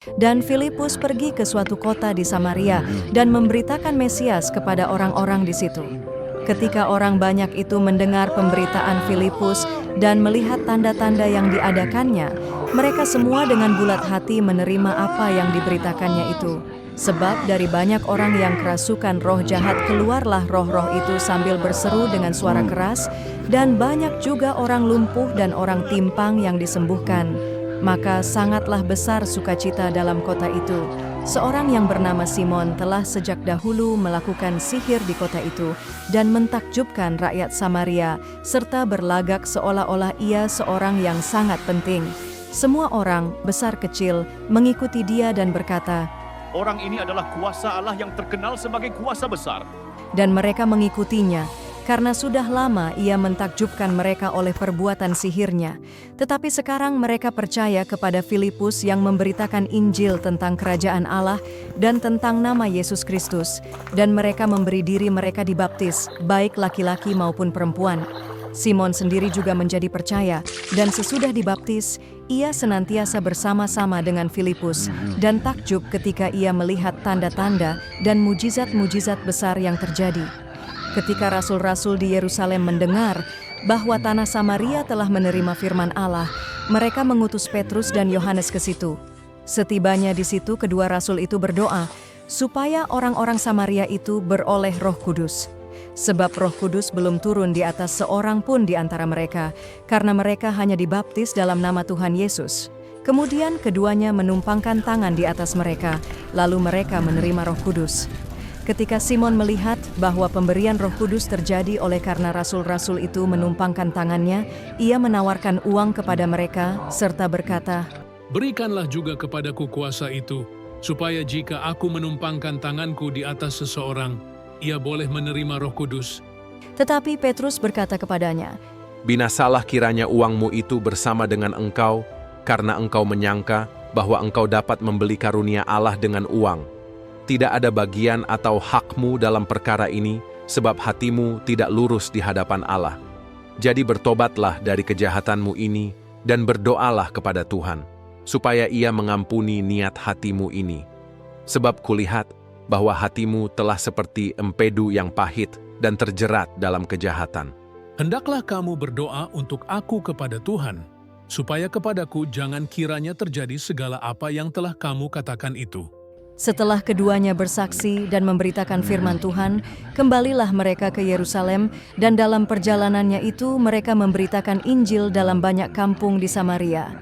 Dan Filipus pergi ke suatu kota di Samaria dan memberitakan Mesias kepada orang-orang di situ. Ketika orang banyak itu mendengar pemberitaan Filipus dan melihat tanda-tanda yang diadakannya, mereka semua dengan bulat hati menerima apa yang diberitakannya itu. Sebab dari banyak orang yang kerasukan roh jahat keluarlah roh-roh itu sambil berseru dengan suara keras, dan banyak juga orang lumpuh dan orang timpang yang disembuhkan. Maka sangatlah besar sukacita dalam kota itu. Seorang yang bernama Simon telah sejak dahulu melakukan sihir di kota itu dan mentakjubkan rakyat Samaria, serta berlagak seolah-olah ia seorang yang sangat penting. Semua orang, besar kecil, mengikuti dia dan berkata, "Orang ini adalah kuasa Allah yang terkenal sebagai kuasa besar." dan mereka mengikutinya, karena sudah lama ia mentakjubkan mereka oleh perbuatan sihirnya. Tetapi sekarang mereka percaya kepada Filipus yang memberitakan Injil tentang kerajaan Allah dan tentang nama Yesus Kristus, dan mereka memberi diri mereka dibaptis, baik laki-laki maupun perempuan. Simon sendiri juga menjadi percaya, dan sesudah dibaptis, ia senantiasa bersama-sama dengan Filipus, dan takjub ketika ia melihat tanda-tanda dan mujizat-mujizat besar yang terjadi. Ketika rasul-rasul di Yerusalem mendengar bahwa tanah Samaria telah menerima firman Allah, mereka mengutus Petrus dan Yohanes ke situ. Setibanya di situ, kedua rasul itu berdoa supaya orang-orang Samaria itu beroleh Roh Kudus. Sebab Roh Kudus belum turun di atas seorang pun di antara mereka, karena mereka hanya dibaptis dalam nama Tuhan Yesus. Kemudian keduanya menumpangkan tangan di atas mereka, lalu mereka menerima Roh Kudus. Ketika Simon melihat bahwa pemberian Roh Kudus terjadi oleh karena rasul-rasul itu menumpangkan tangannya, ia menawarkan uang kepada mereka, serta berkata, "Berikanlah juga kepadaku kuasa itu, supaya jika aku menumpangkan tanganku di atas seseorang, ia boleh menerima Roh Kudus." Tetapi Petrus berkata kepadanya, Binasalah kiranya uangmu itu bersama dengan engkau, karena engkau menyangka bahwa engkau dapat membeli karunia Allah dengan uang. Tidak ada bagian atau hakmu dalam perkara ini, sebab hatimu tidak lurus di hadapan Allah. Jadi bertobatlah dari kejahatanmu ini, dan berdoalah kepada Tuhan, supaya Ia mengampuni niat hatimu ini. Sebab kulihat bahwa hatimu telah seperti empedu yang pahit dan terjerat dalam kejahatan. Hendaklah kamu berdoa untuk aku kepada Tuhan, supaya kepadaku jangan kiranya terjadi segala apa yang telah kamu katakan itu. Setelah keduanya bersaksi dan memberitakan firman Tuhan, kembalilah mereka ke Yerusalem, dan dalam perjalanannya itu mereka memberitakan Injil dalam banyak kampung di Samaria.